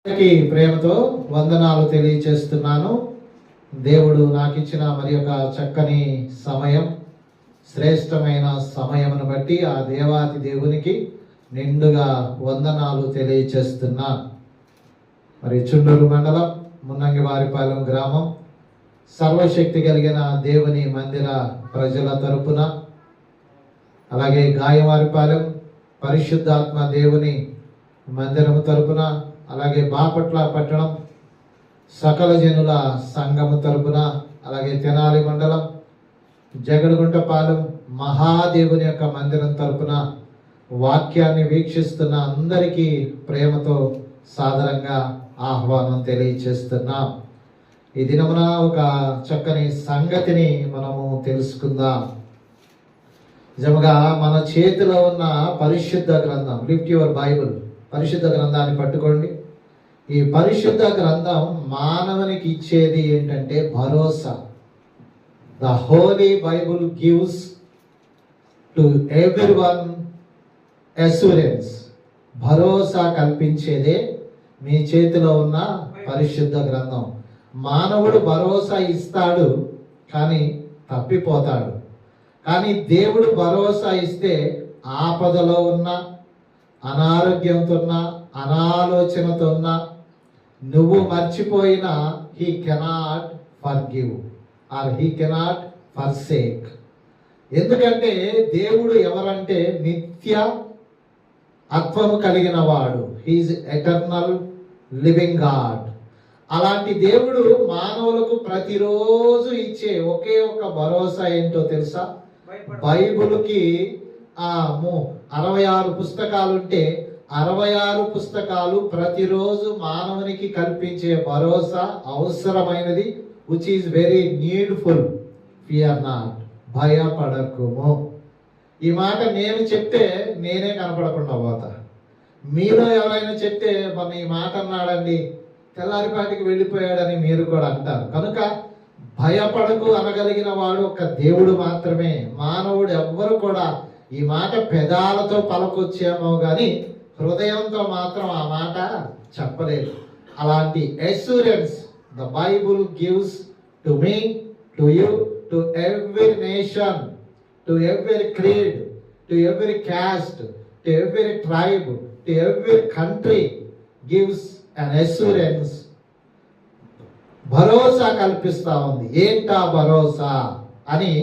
ప్రేమతో వందనాలు తెలియచేస్తున్నాను. దేవుడు నాకు ఇచ్చిన మరి ఒక చక్కని సమయం, శ్రేష్టమైన సమయమును బట్టి ఆ దేవాతి దేవునికి నిండుగా వందనాలు తెలియచేస్తున్నా. మరి చుండూరు మండలం మున్నంగివారిపాలెం గ్రామం సర్వశక్తి కలిగిన దేవుని మందిర ప్రజల తరపున, అలాగే గాయవారిపాలెం పరిశుద్ధాత్మ దేవుని మందిరము తరపున, అలాగే బాపట్ల పట్టణం సకల జనుల సంఘము తరపున, అలాగే తెనాలి మండలం జగడుగుంటపాలెం మహాదేవుని యొక్క మందిరం తరపున వాక్యాన్ని వీక్షిస్తున్న అందరికీ ప్రేమతో సాదరంగా ఆహ్వానం తెలియచేస్తున్నాం. ఈ దినమున ఒక చక్కని సంగతిని మనము తెలుసుకుందాం. నిజముగా మన చేతిలో ఉన్న పరిశుద్ధ గ్రంథం, లిఫ్ట్ యువర్ బైబుల్, పరిశుద్ధ గ్రంథాన్ని పట్టుకోండి. ఈ పరిశుద్ధ గ్రంథం మానవునికి ఇచ్చేది ఏంటంటే భరోసా. The Holy Bible gives to everyone assurance. భరోసా కల్పించేదే మీ చేతిలో ఉన్న పరిశుద్ధ గ్రంథం. మానవుడు భరోసా ఇస్తాడు కానీ తప్పిపోతాడు. కానీ దేవుడు భరోసా ఇస్తే ఆపదలో ఉన్న, అనారోగ్యంతో ఉన్న, అనాలోచనతో ఉన్న, నువ్వు మర్చిపోయినా he cannot forgive or he cannot forsake. ఎందుకంటే దేవుడు ఎవరంటే నిత్య అత్వము కలిగిన వాడు. He is eternal living God. అలాంటి దేవుడు మానవులకు ప్రతిరోజు ఇచ్చే ఒకే ఒక్క భరోసా ఏంటో తెలుసా? బైబిల్కి 66 పుస్తకాలు ఉంటే 66 పుస్తకాలు ప్రతిరోజు మానవునికి కల్పించే భరోసా అవసరమైనది, which is very needful. Fear not, భయపడకుము. ఈ మాట నేను చెప్తే నేనే కనపడకుండా పోతా. మీలో ఎవరైనా చెప్తే మొన్న ఈ మాట అన్నాడండి, తెల్లారిపాటికి వెళ్ళిపోయాడని మీరు కూడా అంటారు. కనుక భయపడకు అనగలిగిన వాడు ఒక దేవుడు మాత్రమే. మానవుడు ఎవ్వరు కూడా ఈ మాట పెదాలతో పలకొచ్చేమో కానీ హృదయంతో మాత్రం ఆ మాట చెప్పలేదు. అలాంటి assurance the Bible gives to me, to you, to every nation, to every creed, to every caste, to every tribe, to every country gives an assurance. భరోసా కల్పిస్తా ఉంది. ఏంటా భరోసా అని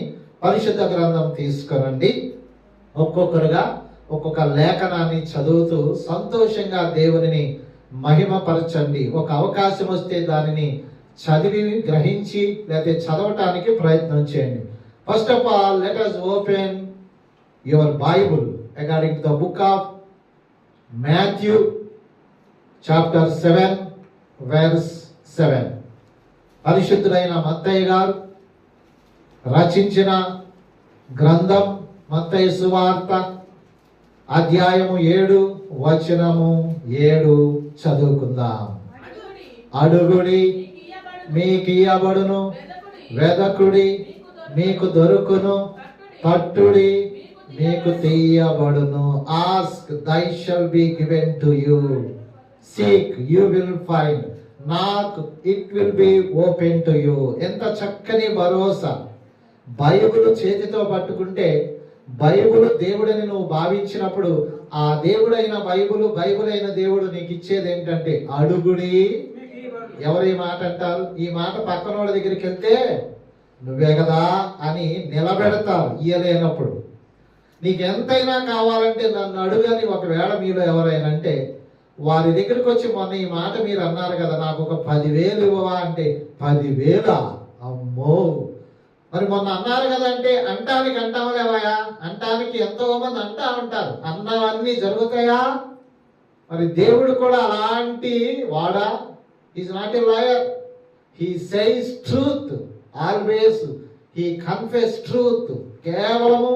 పరిశుద్ధ గ్రంథం తీసుకురండి. ఒక్కొక్కరుగా ఒక్కొక్క లేఖనాన్ని చదువుతూ సంతోషంగా దేవునిని మహిమపరచండి. ఒక అవకాశం వస్తే దానిని చదివి గ్రహించి లేకపోతే చదవటానికి ప్రయత్నం చేయండి. First of all let us open your Bible according to the book of Matthew chapter 7 verse 7. పరిశుద్ధుడైన మత్తయి గారు రచించిన గ్రంథం మత్తయి సువార్త అధ్యాయము 7 వచనము 7 చదువుకుందాం. అడుగుడి మీకు ఇయ్యబడును, వెదకుడి మీకు దొరుకును, తట్టుడి మీకు తీయబడును. ఆస్క్ దై shall be given to you, seek you will find, knock it will be open to you. ఎంత చక్కని భరోసా! బైబిల్ చేతితో పట్టుకుంటే, బైబిల్ దేవుడని నువ్వు భావించినప్పుడు ఆ దేవుడైన బైబిల్ అయిన దేవుడు నీకు ఇచ్చేది ఏంటంటే అడుగుడి. ఎవరు ఈ మాట అంటారు? ఈ మాట పక్కన వాళ్ళ దగ్గరికి వెళ్తే నువ్వే కదా అని నిలబెడతారు ఇయ్యలేనప్పుడు. నీకు ఎంతైనా కావాలంటే నన్ను అడుగని ఒకవేళ మీలో ఎవరైనా అంటే వారి దగ్గరికి వచ్చి మొన్న ఈ మాట మీరు అన్నారు కదా, నాకు ఒక 10,000 ఇవ్వవా అంటే 10,000? అమ్మో! మరి మొన్న అన్నారు కదా అంటే అంటానికి అంటామలేవాయా? అంటానికి ఎంతో మంది అంటా ఉంటారు. అన్నవన్నీ జరుగుతాయా? మరి దేవుడు కూడా అలాంటి వాడా? Is not a liar. He says truth always. He confess truth. కేవలము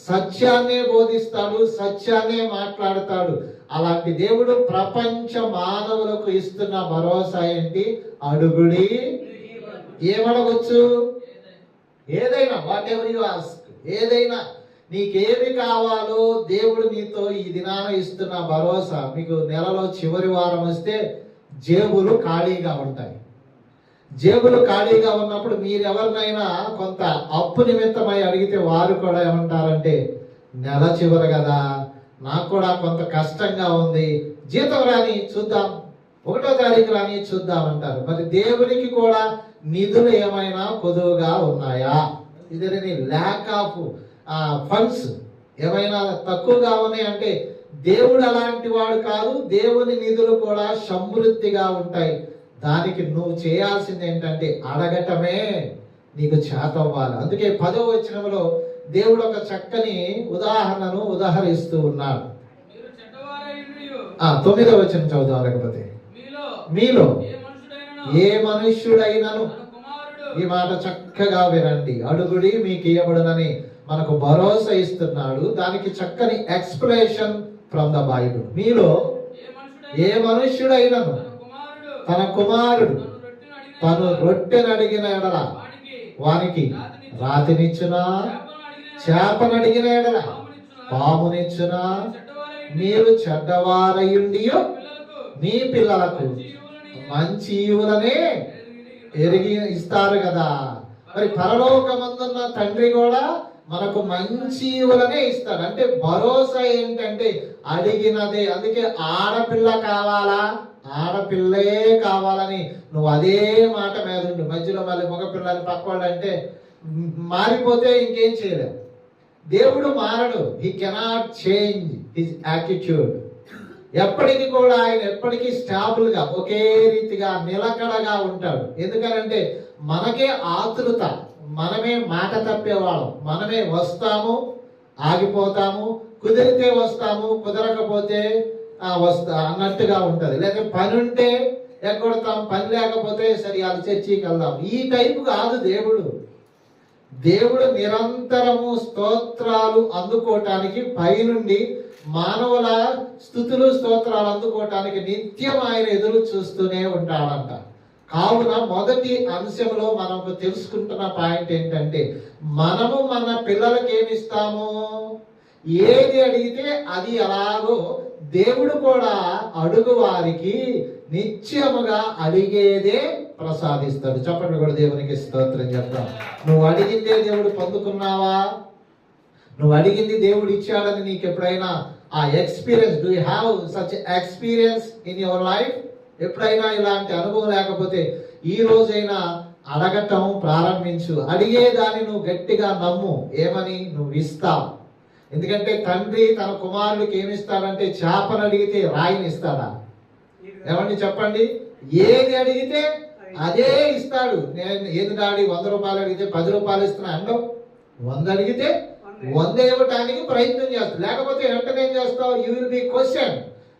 సత్యాన్నే బోధిస్తాడు, సత్యాన్నే మాట్లాడతాడు. అలాంటి దేవుడు ప్రపంచ మానవులకు ఇస్తున్న భరోసా ఏంటి? అడుగుడి. ఏమడగొచ్చు? ఏదైనా, వాట్ ఎవర్ యు ఆస్క్, ఏదైనా నీకేమి కావాలో దేవుడు నీతో ఈ దినాన ఇస్తున్న భరోసా. మీకు నెలలో చివరి వారం వస్తే జేబులు ఖాళీగా ఉంటాయి. జేబులు ఖాళీగా ఉన్నప్పుడు మీరు ఎవరినైనా కొంత అప్పు నిమిత్తమై అడిగితే వారు కూడా ఏమంటారంటే, నెల చివరి కదా, నాకు కూడా కొంత కష్టంగా ఉంది, జీతం రాని చూద్దాం, 1వ తారీఖు రాని చూద్దాం అంటారు. మరి దేవునికి కూడా నిధులు ఏమైనా కొదువుగా ఉన్నాయా? ఇది ల్యాక్ ఆఫ్ ఫండ్స్ ఏమైనా తక్కువగా ఉన్నాయి అంటే దేవుడు అలాంటి వాడు కాదు. దేవుని నిధులు కూడా సమృద్ధిగా ఉంటాయి. దానికి నువ్వు చేయాల్సింది ఏంటంటే అడగటమే నీకు చేతవ్వాలి. అందుకే 10వ వచనంలో దేవుడు ఒక చక్కని ఉదాహరణను ఉదాహరిస్తూ ఉన్నాడు. 9వ వచనం చదువుదాం. లేకపోతే మీలో ఏ మనుష్యుడైనను, ఈ మాట చక్కగా వినండి, అడుగుడి మీకు ఇవ్వబడునని మనకు భరోసా ఇస్తున్నాడు. దానికి చక్కని ఎక్స్ప్లెనేషన్ ఫ్రమ్ ద బైబిల్. మీలో ఏ మనుష్యుడైనను తన కుమారుడు తను రొట్టెను అడిగిన ఎడల వానికి రాతినిచ్చునా, చేపనడిగిన ఎడల పామునిచ్చునా? మీరు చెడ్డవారయుండి మీ పిల్లలకు మంచి ఈవులనే ఎరిగి ఇస్తారు కదా. మరి పరలోకమందున్న తండ్రి కూడా మనకు మంచి ఈవులనే ఇస్తాడు. అంటే భరోసా ఏంటంటే అడిగినదే. అందుకే ఆడపిల్ల కావాలా, ఆడపిల్లే కావాలని నువ్వు అదే మాట మీద ఉండు. మధ్యలో మళ్ళీ మగపిల్లని పక్కోళ్ళు అంటే మారిపోతే ఇంకేం చేయలేవు. దేవుడు మారడు. He cannot change his attitude. ఎప్పటికీ కూడా ఆయన ఎప్పటికీ స్టాబుల్ గా ఒకే రీతిగా నిలకడగా ఉంటాడు. ఎందుకనంటే మనకే ఆతృత, మనమే మాట తప్పేవాళ్ళం, మనమే వస్తాము ఆగిపోతాము, కుదిరితే వస్తాము కుదరకపోతే వస్తా అన్నట్టుగా ఉంటది. లేక పని ఉంటే ఎక్కడతాం, పని లేకపోతే సరే అది చర్చికి వెళ్దాం. ఈ టైపు కాదు దేవుడు. దేవుడు నిరంతరము స్తోత్రాలు అందుకోవటానికి, పైనుండి మానవుల స్తుతులు స్తోత్రాలు అందుకోవటానికి నిత్యం ఆయన ఎదురు చూస్తూనే ఉంటాడంట. కావున మొదటి అంశంలో మనకు తెలుసుకుంటున్న పాయింట్ ఏంటంటే, మనము మన పిల్లలకి ఏమిస్తాము, ఏది అడిగితే అది ఎలాగో దేవుడు కూడా అడుగు వారికి నిత్యముగా అడిగేదే ప్రసాదిస్తాడు. చెప్పండి కూడా దేవునికి స్తోత్రం చెప్తాం. నువ్వు అడిగిందే దేవుడు పొందుకున్నావా? నువ్వు అడిగింది దేవుడు ఇచ్చాడని నీకు ఎప్పుడైనా ఆ experience, do you have such experience in your life? ఎప్పుడైనా ఇలాంటి అనుభవం లేకపోతే ఈ రోజైనా అడగటం ప్రారంభించు. అడిగేదాన్ని నువ్వు గట్టిగా నమ్ము. ఏమని? నువ్వు ఇస్తావు. ఎందుకంటే తండ్రి తన కుమారుడికి ఏమిస్తాడంటే, చేపను అడిగితే రాయిని ఇస్తాడా? ఏమండి చెప్పండి. ఏది అడిగితే అదే ఇస్తాడు. నేను ఏది డాడీ 100 రూపాయలు అడిగితే 10 రూపాయలు ఇస్తున్నా అండవు. 100 అడిగితే 100 ఇవ్వటానికి ప్రయత్నం చేస్తావు. లేకపోతే వెంటనే ఏం చేస్తావు? You will be question.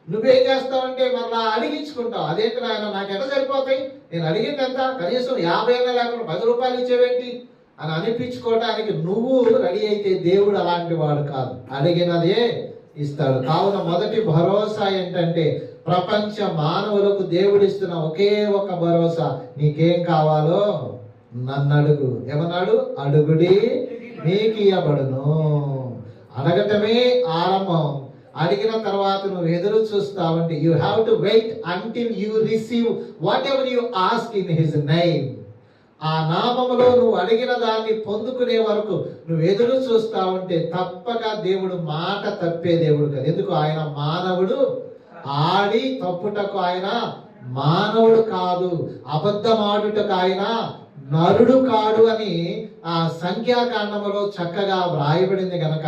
నువ్వేం చేస్తావంటే మళ్ళా అడిగించుకుంటావు. అదేంటి నాయన, నాకు ఎట్లా సరిపోతాయి, నేను అడిగింది ఎంత, కనీసం 50 అయినా లేకుండా 10 రూపాయలు ఇచ్చేవేంటి అని అనిపించుకోవటానికి నువ్వు రెడీ అయితే దేవుడు అలాంటి వాడు కాదు. అడిగినదే ఇస్తాడు. కావున మొదటి భరోసా ఏంటంటే, ప్రపంచ మానవులకు దేవుడు ఇస్తున్న ఒకే ఒక భరోసా, నీకేం కావాలో నన్ను అడుగు. ఏమన్నాడు? అడుగుడి మీకు ఇవ్వబడును. అడగటమే ఆరంభం. అడిగిన తర్వాత నువ్వు ఎదురు చూస్తావంటే, you have to wait until you receive whatever you ask in his name. ఆ నామములో నువ్వు అడిగిన దాన్ని పొందుకునే వరకు నువ్వు ఎదురు చూస్తావంటే తప్పక దేవుడు మాట తప్పే దేవుడు కాదు. ఎందుకు? ఆయన మానవుడు, ఆడి తప్పుటకు ఆయన మానవుడు కాదు, అబద్ధమాడుటకు ఆయన నరుడు కాడు అని ఆ సంఖ్యాకాండములో చక్కగా వ్రాయబడింది గనక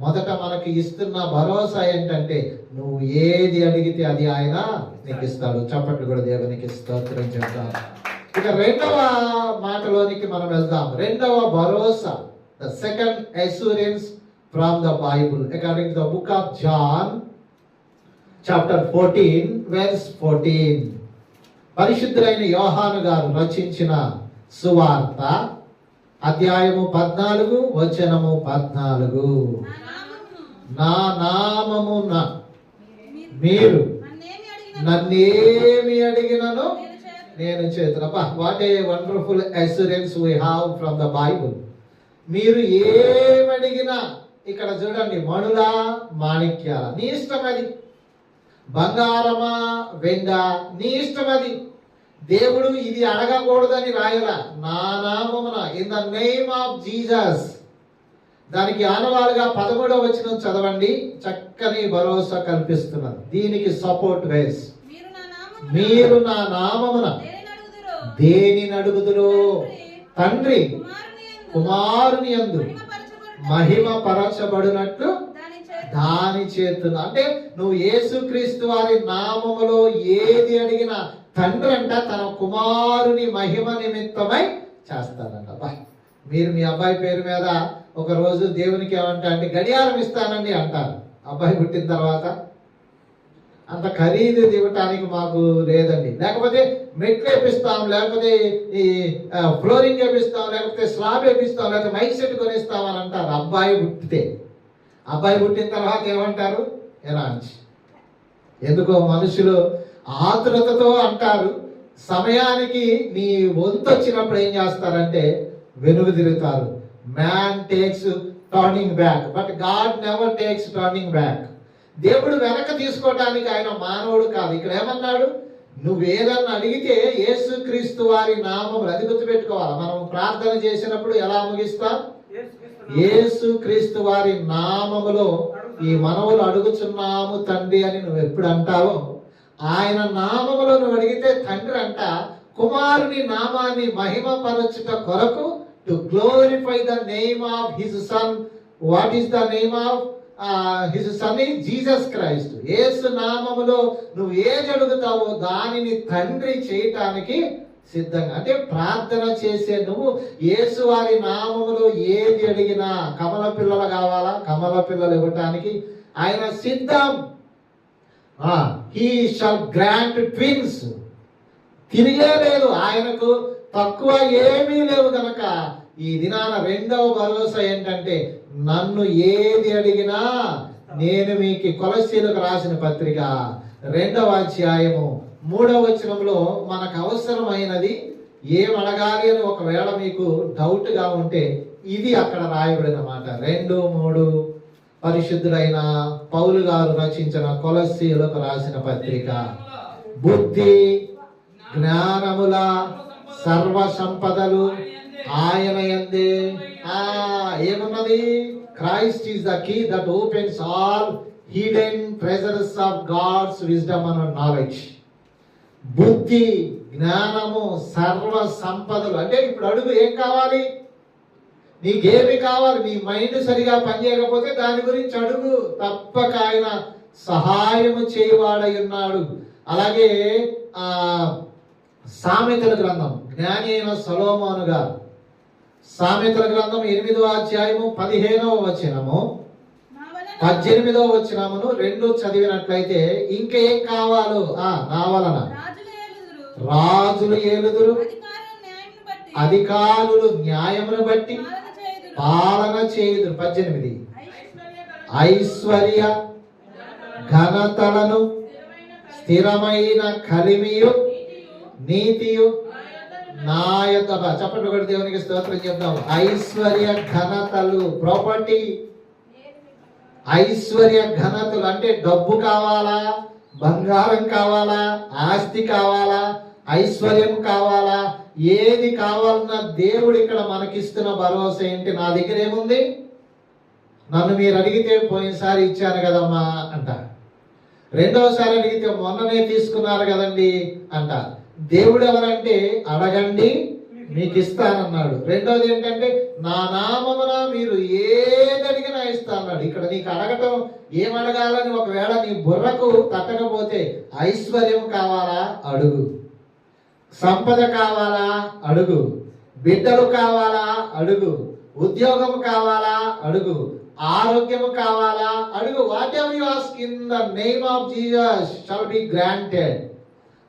మొదట మనకి ఇస్తున్న భరోసా ఏంటంటే, నువ్వు ఏది అడిగితే అది ఆయన నీకు ఇస్తాడు. చప్పట్లు కూడా దేవునికి స్తోత్రం చెప్తాం. ఇక రెండవ మాటలోనికి మనం వెళ్దాం. రెండవ భరోసా, the second assurance from the Bible according to the book of John chapter 14 verse 14. పరిశుద్ధులైన యోహాను గారు రచించిన సువార్త, అధ్యాయము 14 వచనము 14. నా నామమున మీరు నన్నేమి అడిగినను నేను చేతుల. What a wonderful assurance we have from the Bible. మీరు ఏమడిగినా, ఇక్కడ చూడండి, మణుల మాణిక్యాల, నీ ఇష్టం అది. బంగారమా వెండ నీ ఇష్టం అది. దేవుడు ఇది అడగకూడదని రాయలా. నా నామమున, in the name of Jesus. దానికి ఆనవాలుగా 13వ వచనం చదవండి. చక్కని భరోసా కల్పిస్తున్నారు. దీనికి సపోర్ట్ వేస్, మీరు నా నామమున దేనిని అడుగుదురో తండ్రి కుమారుని యందు మహిమ పరచబడినట్లు దాని చేతున. అంటే నువ్వు యేసుక్రీస్తు వారి నామములో ఏది అడిగినా తండ్రి అంట తన కుమారుని మహిమ నిమిత్తమై చేస్తానంట. మీరు మీ అబ్బాయి పేరు మీద ఒక రోజు దేవునికి ఏమంటా అంటే గడియారం ఇస్తానండి అంటారు. అబ్బాయి పుట్టిన తర్వాత అంత ఖరీదు ఇవ్వటానికి మాకు లేదండి. లేకపోతే మెట్లు వేపిస్తాం, లేకపోతే ఈ ఫ్లోరింగ్ వేపిస్తాం, లేకపోతే స్లాబ్ వేపిస్తాం, లేకపోతే మైక్ సెట్ కొనిస్తాం అని అంటారు. అబ్బాయి పుట్టిన తర్వాత ఏమంటారు? ఎలాంటి ఎందుకో మనుషులు ఆతురతతో అంటారు. సమయానికి నీ వంతు వచ్చినప్పుడు ఏం చేస్తారంటే వెనుక తిరుగుతారు. Man takes turning back, but God never takes turning back. దేవుడు వెనక తీసుకోవటానికి ఆయన మానవుడు కాదు. ఇక్కడ ఏమన్నాడు? నువ్వేదన్నా అడిగితే యేసుక్రీస్తు వారి నామములు, అది గుర్తుపెట్టుకోవాలి. మనం ప్రార్థన చేసినప్పుడు ఎలా ముగిస్తాం? యేసుక్రీస్తు వారి నామములో ఈ మనవులు అడుగుచున్నాము తండ్రి అని నువ్వు ఎప్పుడు అంటావో, ఆయన నామములో నువ్వు అడిగితే తండ్రి అంట కుమారుని నామాన్ని మహిమపరచుట కొరకు, to glorify the name of his son. What is the name of his son is Jesus Christ. యేసు నామములో నువ్వు ఏది అడుగుతావో దానిని తండ్రి చేయటానికి సిద్ధంగా. అంటే ప్రార్థన చేసే నువ్వు యేసు వారి నామములో ఏది అడిగినా, కమల పిల్లలు కావాలా, కమల పిల్లలు ఇవ్వటానికి ఆయన సిద్ధం. He shall grant twins. తిరిగే లేదు, ఆయనకు తక్కువ ఏమీ లేవు కనుక ఈ దినాన రెండవ భరోసా ఏంటంటే నన్ను ఏది అడిగినా నేను మీకు కొలస్సీలకు రాసిన పత్రిక 2వ అధ్యాయము 3వ వచనంలో మనకు అవసరమైనది ఏం అడగాలి అని ఒకవేళ మీకు డౌట్ గా ఉంటే ఇది అక్కడ రాయబడిన మాట. 2:3 పరిశుద్ధుడైన పౌలు గారు రచించిన కొలస్సీలకు రాసిన పత్రిక. బుద్ధి జ్ఞానముల సర్వ సంపదలు ఆయన యందే. ఏమున్నది? Christ is the key that opens all hidden treasures of God's wisdom and knowledge. బుద్ధి జ్ఞానము సర్వ సంపదలు. అంటే ఇప్పుడు అడుగు, ఏం కావాలి? నీకేమి కావాలి? నీ మైండ్ సరిగా పనిచేయకపోతే దాని గురించి అడుగు, తప్పక ఆయన సహాయము చేయవాడై ఉన్నాడు. అలాగే సామెతల గ్రంథం, జ్ఞాని అయిన సొలొమోను గారు సామెతల గ్రంథం 8వ అధ్యాయము 15వ వచనము 18వ వచనమును 2 చదివినట్లయితే ఇంకేం కావాలో నా వలన రాజులు ఏలుదురు, అధికారులు న్యాయమును బట్టి పాలన చేయుదురు. 18 ఐశ్వర్య ఘనతలను స్థిరమైన కలిమియు నీతియు నా యొక్క. చెప్పండి ఒకటి, దేవునికి స్తోత్రం చెప్దాం. ఐశ్వర్య ఘనతలు, ప్రాపర్టీ. ఐశ్వర్య ఘనతలు అంటే డబ్బు కావాలా, బంగారం కావాలా, ఆస్తి కావాలా, ఐశ్వర్యం కావాలా, ఏది కావాలన్నా దేవుడు ఇక్కడ మనకిస్తున్న భరోసా ఏంటి? నా దగ్గర ఏముంది? నన్ను మీరు అడిగితే పోయినసారి ఇచ్చాను కదమ్మా అంట. రెండవసారి అడిగితే మొన్ననే తీసుకున్నారు కదండి అంట. దేవుడు ఎవరంటే అడగండి మీకు ఇస్తానన్నాడు. రెండోది ఏంటంటే నా నామమున మీరు ఏది అడిగినా ఇస్తా అన్నాడు. ఇక్కడ నీకు అడగటం ఏం అడగాలని ఒకవేళ నీ బుర్రకు తట్టకపోతే, ఐశ్వర్యం కావాలా అడుగు, సంపద కావాలా అడుగు, బిడ్డలు కావాలా అడుగు, ఉద్యోగం కావాలా అడుగు, ఆరోగ్యము కావాలా అడుగు. What ever you ask in the name of Jesus shall be granted.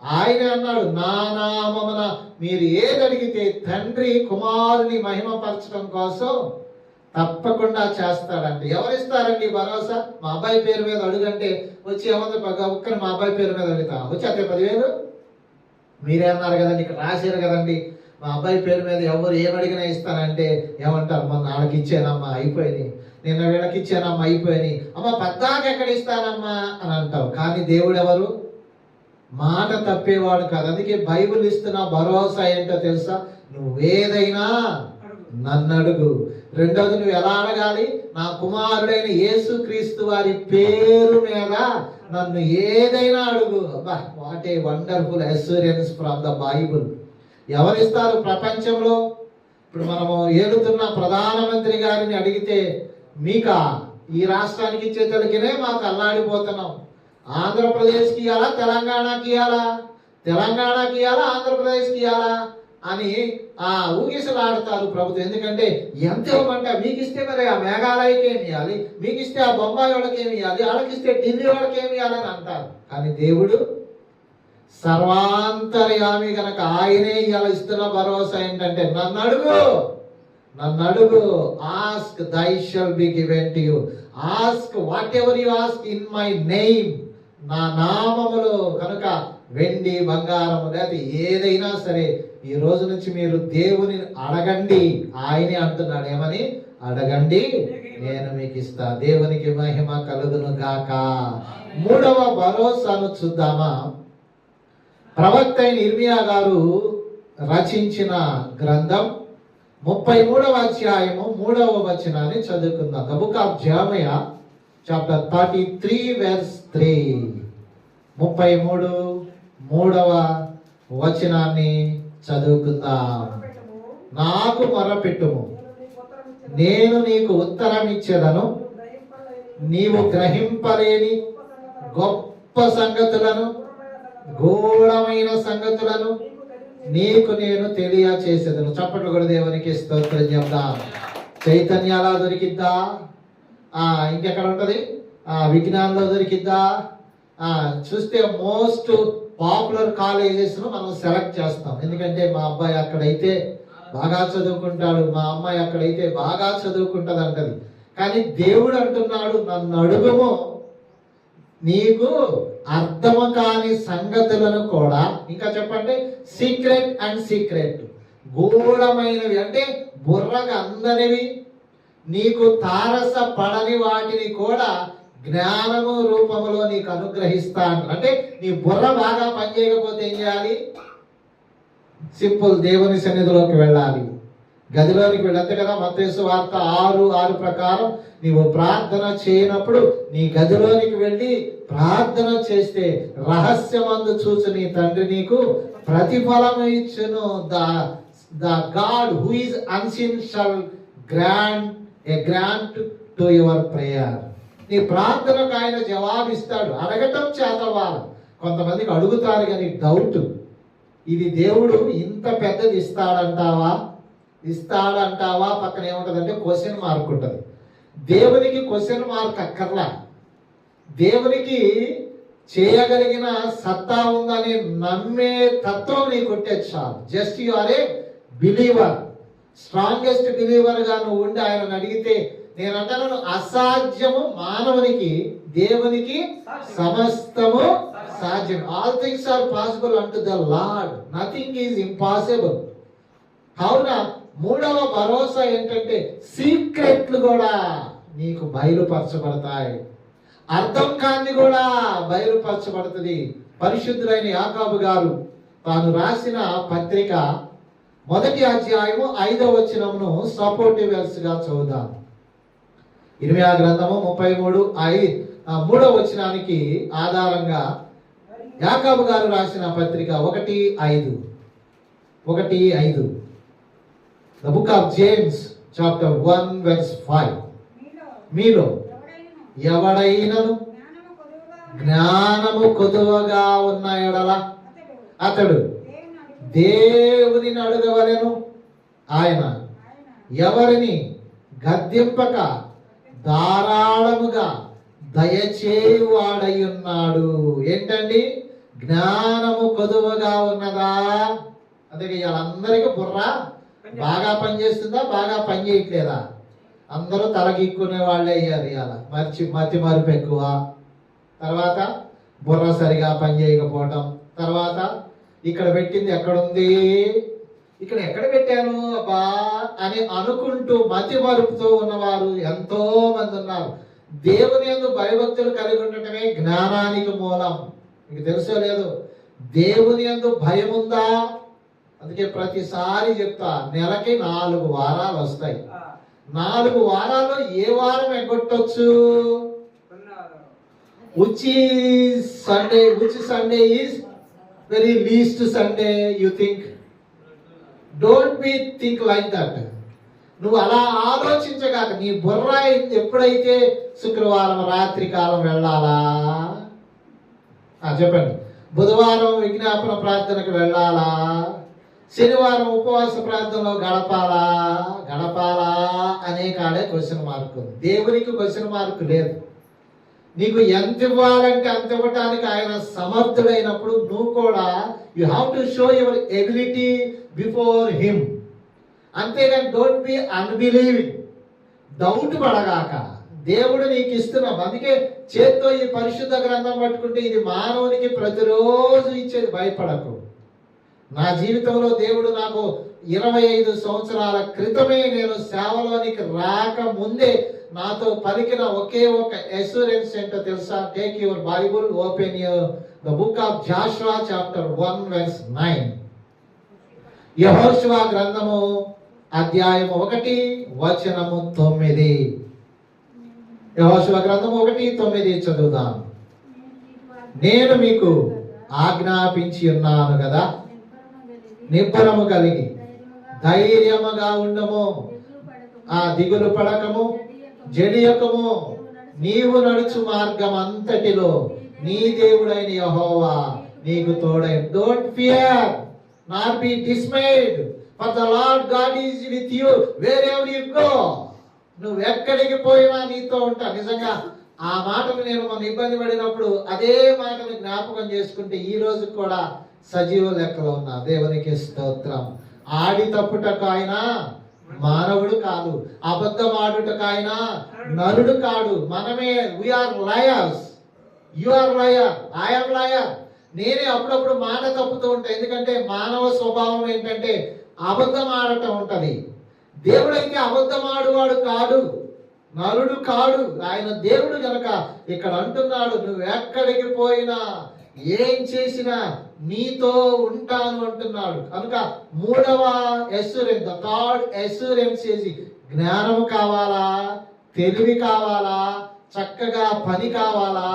ఆయన అన్నాడు నా నామమున మీరు ఏది అడిగితే తండ్రి కుమారుని మహిమపరచడం కోసం తప్పకుండా చేస్తాడంటే. ఎవరిస్తారండి భరోసా? మా అబ్బాయి పేరు మీద అడుగంటే వచ్చి ఏమంది ఒక్కరి మా అబ్బాయి పేరు మీద అడుగుతా వచ్చి అదే 10,000 మీరే అన్నారు కదండి, ఇక్కడ రాశారు కదండి, మా అబ్బాయి పేరు మీద ఎవరు ఏమడిగినా ఇస్తానంటే ఏమంటారు? మొన్న వాళ్ళకి ఇచ్చానమ్మా అయిపోయింది, నిన్న వీళ్ళకి ఇచ్చానమ్మా అయిపోయినాయి, అమ్మ పద్దాక ఎక్కడ ఇస్తానమ్మా అని అంటావు. కానీ దేవుడు ఎవరు? మాట తప్పేవాడు కాదు. అందుకే బైబిల్ ఇస్తున్న భరోసా ఏంటో తెలుసా? నువ్వేదైనా నన్ను అడుగు. రెండోది, నువ్వు ఎలా అడగాలి? నా కుమారుడైన యేసుక్రీస్తు వారి పేరు మీద నన్ను ఏదైనా అడుగు. అబ్బా, what a wonderful assurance from the Bible. ఎవరిస్తారు ప్రపంచంలో? ఇప్పుడు మనము ఏలుతున్న ప్రధానమంత్రి గారిని అడిగితే, మీకా ఈ రాష్ట్రానికి ఇచ్చేతలకినే మాకు అల్లాడిపోతున్నాం. ఆంధ్రప్రదేశ్కి ఇవ్వాలా, తెలంగాణకి ఇవ్వాలా, తెలంగాణకి ఇవ్వాలా, ఆంధ్రప్రదేశ్కి ఇవ్వాలా అని ఊగిసలాడతారు ప్రభుత్వం. ఎందుకంటే ఎంత ఇవ్వమంటే, మీకు ఇస్తే మరి ఆ మేఘాలయకి ఏమి ఇవ్వాలి, మీకు ఇస్తే ఆ బొంబాయి వాళ్ళకి ఏమి ఇవ్వాలి, వాళ్ళకిస్తే ఢిల్లీ వాళ్ళకి ఏమి ఇవ్వాలని అంటారు. కానీ దేవుడు సర్వాంతర్యామి గనక ఆయనే ఇవాళ ఇస్తున్న భరోసా ఏంటంటే, నన్ను అడుగు, నన్ను అడుగు. ఆస్క్ దై shall be given to you. Ask what ever you ask in my name. నా నామములో కనుక వెండి బంగారము లేదా ఏదైనా సరే ఈ రోజు నుంచి మీరు దేవుని అడగండి. ఆయనే అంటున్నాడు, ఏమని? అడగండి నేను మీకు ఇస్తా. దేవునికి మహిమ కలుగును గాక. మూడవ భరోసాను చూద్దామా? ప్రవక్త అయిన ఇర్మియా గారు రచించిన గ్రంథం 33వ అధ్యాయము 3వ వచనాన్ని చదువుకుందాం. The book of జెరమియా chapter 33 verse 3. 33 3వ వచనాన్ని చదువుకుందాం. నాకు మొరపెట్టుము, నేను నీకు ఉత్తరం ఇచ్చేదను, నీవు గ్రహింపలేని గొప్ప సంగతులను, గూఢమైన సంగతులను నీకు నేను తెలియచేసేదను. చప్పట్లు కూడా దేవునికి స్తోత్రం చెప్దాం. చైతన్య అలా దొరికిద్దా? ఇంకెక్కడ ఉంటది? విజ్ఞానంలో దొరికిద్దా? చూస్తే మోస్ట్ పాపులర్ కాలేజెస్ మనం సెలెక్ట్ చేస్తాం. ఎందుకంటే మా అబ్బాయి అక్కడైతే బాగా చదువుకుంటాడు, మా అమ్మాయి అక్కడైతే బాగా చదువుకుంటది అంటది. కానీ దేవుడు అంటున్నాడు, నన్ను అడుగుము, నీకు అర్థము కాని సంగతులను కూడా, ఇంకా చెప్పండి, సీక్రెట్ అండ్ సీక్రెట్, గూఢమైనవి అంటే బుర్రకు అందనివి, నీకు తారస పడని వాటిని కూడా జ్ఞానము రూపములో నీకు అనుగ్రహిస్తా అంటారు. అంటే నీ బుర్ర బాగా పనిచేయకపోతే ఏం చేయాలి? సింపుల్, దేవుని సన్నిధిలోకి వెళ్ళాలి, గదిలోనికి వెళ్ళి. అంతే కదా, మత్తయి సువార్త 6:6 ప్రకారం నీవు ప్రార్థన చేయనప్పుడు నీ గదిలోనికి వెళ్ళి ప్రార్థన చేస్తే రహస్యమందు చూసి నీ తండ్రి నీకు ప్రతిఫలం ఇచ్చును. The God who is unseen shall grant to your prayer. నీ ప్రార్థనకు ఆయన జవాబిస్తాడు. అడగటం చేతవాలి. కొంతమందికి అడుగుతారు కానీ డౌట్, ఇది దేవుడు ఇంత పెద్దది ఇస్తాడంటావా పక్కన ఏముంటదంటే క్వశ్చన్ మార్క్ ఉంటుంది. దేవునికి క్వశ్చన్ మార్క్ అక్కర్లా. దేవునికి చేయగలిగిన సత్తా ఉందని నమ్మే తత్వం నీకు ఉంటే చాలు. Just you are a believer. Strongest believer గా నువ్వు ఉండి ఆయన అడిగితే, నేను అంటాను, అసాధ్యము మానవునికి, దేవునికి సమస్తము సాధ్యం. All things are possible unto the lord, nothing is impossible. కావున మూడవ భరోసా ఏంటంటే, సీక్రెట్లు కూడా నీకు బయలుపరచబడతాయి, అర్థం కాని కూడా బయలుపరచబడుతుంది. పరిశుద్ధులైన యాకోబు గారు తాను రాసిన పత్రిక 1వ అధ్యాయము 5వ వచనమును సపోర్టివ్ వెర్స్ గా చదువుదాం. ఇర్మియా గ్రంథము 33:3వ వచనానికి ఆధారంగా యాకోబు గారు రాసిన పత్రిక 1:5. The book of James chapter 1 verse 5. మీలో ఎవడైనను జ్ఞానము కొదువగా ఉన్న ఎడల అతడు దేవుని అడగవలెను, ఆయన ఎవరిని గద్దింపక ధారాళముగా దయచేయువాడై ఉన్నాడు. ఏంటండి? జ్ఞానము కొదువగా ఉన్నదా? అందుకే వాళ్ళందరికీ బుర్ర బాగా పనిచేస్తుందా, బాగా పని చేయట్లేదా? అందరూ తలగిక్కునే వాళ్ళే అయ్యారు. ఇవాళ మతి మరుపు ఎక్కువ, తర్వాత బుర్ర సరిగా పని చేయకపోవటం, తర్వాత ఇక్కడ పెట్టింది ఎక్కడుంది, ఇక్కడ ఎక్కడ పెట్టాను అబ్బా అని అనుకుంటూ మతి మరుపుతో ఉన్నవారు ఎంతో మంది ఉన్నారు. దేవుని యందు భయభక్తులు కలిగి ఉండటమే జ్ఞానానికి మూలం. మీకు తెలుసో లేదు, దేవుని యందు భయం ఉందా? అందుకే ప్రతిసారి చెప్తా, నెలకి 4 వారాలు వస్తాయి. 4 వారాల్లో ఏ వారం ఎగ్గొట్టొచ్చు? Which Sunday is very least Sunday you think? Don't be think like that. నువ్వు అలా ఆలోచించగాక. నీ బుర్ర ఎప్పుడైతే శుక్రవారం రాత్రి కాలం వెళ్ళాలా చెప్పండి, బుధవారం విజ్ఞాపన ప్రార్థనకు వెళ్ళాలా, శనివారం ఉపవాస ప్రార్థనలో గడపాలా అనే కాడే క్వశ్చన్ మార్క్ ఉంది. దేవునికి క్వశ్చన్ మార్క్ లేదు. నీకు ఎంత ఇవ్వాలంటే అంత ఇవ్వటానికి ఆయన సమర్థుడైనప్పుడు నువ్వు కూడా you have to show your ability before him. అంతేగాని డోంట్ బి అన్బిలీవింగ్, డౌట్ పడగాక. దేవుడు నీకు ఇస్తున్నాం. అందుకే చేత్తో ఈ పరిశుద్ధ గ్రంథం పట్టుకుంటే ఇది మానవునికి ప్రతిరోజు ఇచ్చేది. భయపడకు. నా జీవితంలో దేవుడు నాకు 25 సంవత్సరాల క్రితమే, నేను సేవలోనికి రాక ముందే నాతో పలికిన ఒకే ఒక అష్యూరెన్స్ ఏంటో తెలుసా? Take your Bible, open the book of Jashuva chapter 1 verse 9. యెహోషువ గ్రంథము అధ్యాయం 1 వచనము 9. యెహోషువ గ్రంథము 1:9 చదువుదాం. నేను మీకు ఆజ్ఞాపించి ఉన్నాను కదా, నిబ్బరము కలిగి ధైర్యముగా ఉండము, దిగులు పడకము, జడియకము. నీవు నడుచు మార్గం అంతటిలో నీ దేవుడైన యెహోవా నీకు తోడై. Don't fear nor be dismayed, for the Lord God is with you wherever you go. నువ్వు ఎక్కడికి పోయినా నీతో ఉంటా. నిజంగా ఆ మాటను నేను మన ఇబ్బంది పడినప్పుడు అదే మాటను జ్ఞాపకం చేసుకుంటే ఈ రోజు కూడా సజీవ లెక్కలో ఉన్నా. దేవునికి స్తోత్రం. ఆడి తప్పుటకు ఆయన మానవుడు కాదు, అబద్ధం ఆడుటకు ఆయన నరుడు కాడు. మనమే we are liars. You are liar, I'm liar. నేనే అప్పుడప్పుడు మాట తప్పుతూ ఉంటా. ఎందుకంటే మానవ స్వభావం ఏంటంటే అబద్ధం ఆడటం ఉంటది. దేవుడైతే అబద్ధం ఆడువాడు కాడు, నరుడు కాడు. ఆయన దేవుడు గనక ఇక్కడ అంటున్నాడు, నువ్వు ఎక్కడికి పోయినా ఏం చేసినా నీతో ఉంటాను అంటున్నాడు. కనుక 3వ అష్యూరెన్స్, ద థర్డ్ అష్యూరెన్స్ ఏది? జ్ఞానం కావాలా, తెలివి కావాలా, చక్కగా పని కావాలా,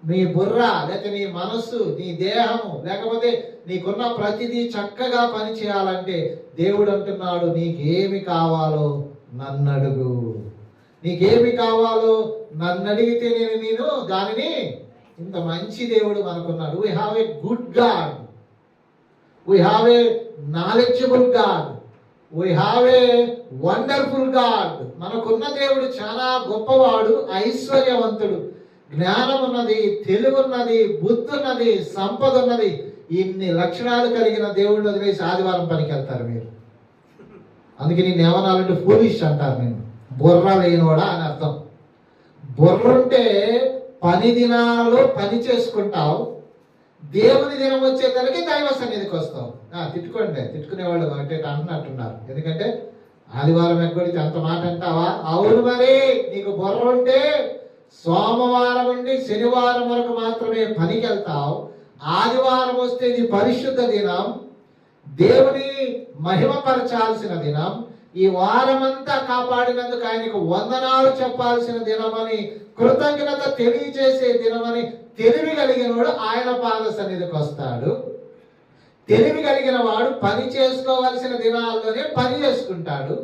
నీ బుర్ర లేక నీ మనస్సు, నీ దేహము, లేకపోతే నీకున్న ప్రతిదీ చక్కగా పని చేయాలంటే దేవుడు అంటున్నాడు, నీకేమి కావాలో నన్ను అడుగు. నీకేమి కావాలో నన్ను అడిగితే నేను దానిని. ఇంత మంచి దేవుడు మనకున్నాడు. We have a good God, we have a knowledgeable God, we have a wonderful God. మనకున్న దేవుడు చాలా గొప్పవాడు, ఐశ్వర్యవంతుడు. జ్ఞానం ఉన్నది, తెలివి ఉన్నది, బుద్ధి ఉన్నది, సంపద ఉన్నది. ఇన్ని లక్షణాలు కలిగిన దేవుడిని వదిలేసి ఆదివారం పనికి వెళ్తారు మీరు. అందుకే నేను ఏమనాలంటే ఫూలిష్ అంటారు. నేను బుర్ర లేనివాడా అని అర్థం. బుర్ర ఉంటే పని దినాల్లో పని చేసుకుంటావు, దేవుని దినం వచ్చేసరికి దైవ సన్నిధికి వస్తావు. తిట్టుకునే వాళ్ళు అంటే అంటున్నట్టున్నారు. ఎందుకంటే ఆదివారం ఎక్కడికి అంత మాట అంటావా? అవును, మరి నీకు బుర్ర ఉంటే సోమవారం నుండి శనివారం వరకు మాత్రమే పనికి వెళ్తావు. ఆదివారం వస్తే ఇది పరిశుద్ధ దినం, దేవుని మహిమపరచాల్సిన దినం, ఈ వారమంతా కాపాడినందుకు ఆయనకు వందనాలు చెప్పాల్సిన దినమని, కృతజ్ఞత తెలియజేసే దినమని తెలివి కలిగిన వాడు ఆయన పాద సన్నిధికి వస్తాడు. తెలివి కలిగిన వాడు పని చేసుకోవలసిన దినాల్లోనే పని చేసుకుంటాడు.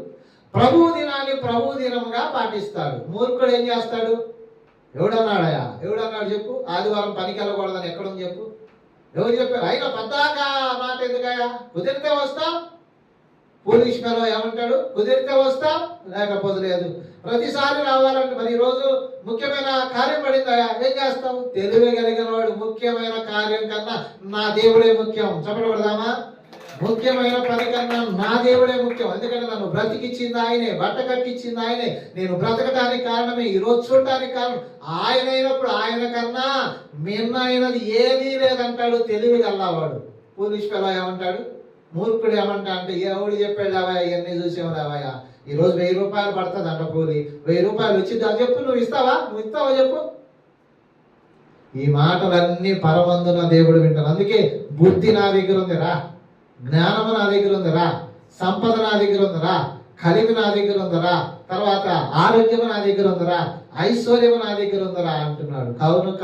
ప్రభువు దినాన్ని ప్రభు దినముగా పాటిస్తాడు. మూర్ఖుడు ఏం చేస్తాడు? ఎవడన్నాడయా? ఎవడన్నాడు చెప్పు? ఆదివారం పనికి వెళ్ళకూడదని ఎక్కడుంది చెప్పు? ఎవరు చెప్పారు? అయినా పద్దాకా మాట ఎందుకయా? కుదిరితే వస్తాం. పోలీస్ మేలో ఏమంటాడు? కుదిరితే వస్తాం, లేకపోతే లేదు. ప్రతిసారి రావాలంటే మరి ఈరోజు ముఖ్యమైన కార్యం పడిందయా, ఏం చేస్తావు? తెలివి కలిగిన వాడు ముఖ్యమైన కార్యం కన్నా నా దేవుడే ముఖ్యం. చెప్పబడదామా? ముఖ్యమైన పని కన్నా నా దేవుడే ముఖ్యం. ఎందుకంటే నన్ను బ్రతికిచ్చింది ఆయనే, బట్ట కట్టించింది ఆయనే, నేను బ్రతకడానికి కారణమే, ఈరోజు చూడటానికి కారణం ఆయన అయినప్పుడు ఆయన కన్నా మిన్నైనది ఏదీ లేదంటాడు తెలివి గల్లవాడు. పోలీస్ ఫెలో ఏమంటాడు? మూర్ఖుడు ఏమంటా అంటే ఎవడు చెప్పాడు రావయ్య ఇవన్నీ చూసావు రావయ్య, ఈరోజు 1000 రూపాయలు పడుతుంది అంట కూలి, 1000 రూపాయలు వచ్చింది అని చెప్పు, నువ్వు ఇస్తావా చెప్పు. ఈ మాటలన్నీ పరమందున దేవుడు వింటాడు. అందుకే బుద్ధి నా దగ్గర ఉందిరా, జ్ఞానము నా దగ్గర ఉందిరా, సంపద నా దగ్గర ఉందిరా, కలిమి నా దగ్గర ఉందరా, తర్వాత ఆరోగ్యము నా దగ్గర ఉందరా, ఐశ్వర్యము నా దగ్గర ఉందరా అంటున్నాడు. కనుక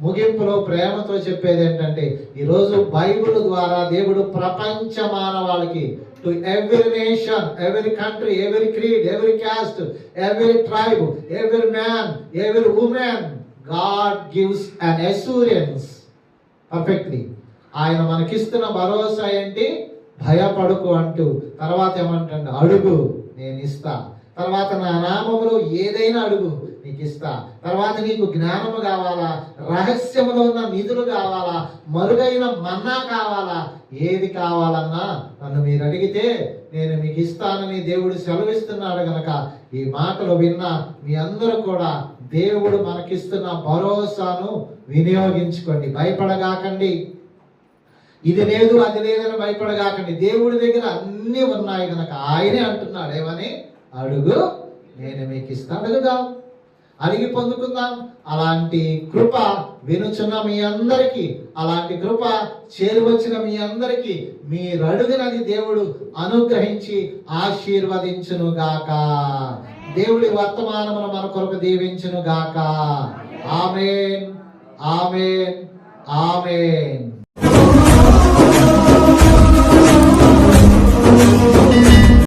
ముగింపులో ప్రేమతో చెప్పేది ఏంటంటే, ఈరోజు బైబిల్ ద్వారా దేవుడు ప్రపంచ మానవాళికి, to every nation, every country, every creed, every caste, every tribe, every man, every women, God gives an assurance perfectly. ఆయన మనకిస్తున్న భరోసా ఏంటి? భయపడుకు అంటూ. తర్వాత ఏమంటాడు? అడుగు నేను ఇస్తా. తర్వాత నా నామములో ఏదైనా అడుగు నీకు ఇస్తా. తర్వాత నీకు జ్ఞానము కావాలా, రహస్యములో ఉన్న నిధులు కావాలా, మరుగైన మన్నా కావాలా, ఏది కావాలన్నా నన్ను మీరు అడిగితే నేను మీకు ఇస్తానని దేవుడు సెలవిస్తున్నాడు. గనక ఈ మాటలు విన్న మీ అందరూ కూడా దేవుడు మనకిస్తున్న భరోసాను వినియోగించుకోండి. భయపడగాకండి, ఇది లేదు అది లేదని భయపడగాకండి. దేవుడి దగ్గర అన్నీ ఉన్నాయి కనుక ఆయనే అంటున్నాడు ఏమని? అడుగు నేను మీకు ఇస్తాను. అడుగుదాం, అడిగి పొందుకుందాం. అలాంటి కృప వినుచున్న మీ అందరికీ, అలాంటి కృప చేరువచ్చిన మీ అందరికీ మీరు అడుగునది దేవుడు అనుగ్రహించి ఆశీర్వదించును గాక. దేవుడి వర్తమానమును మన కొరకు దీవించును గాక. ఆమేన్, ఆమేన్, ఆమేన్.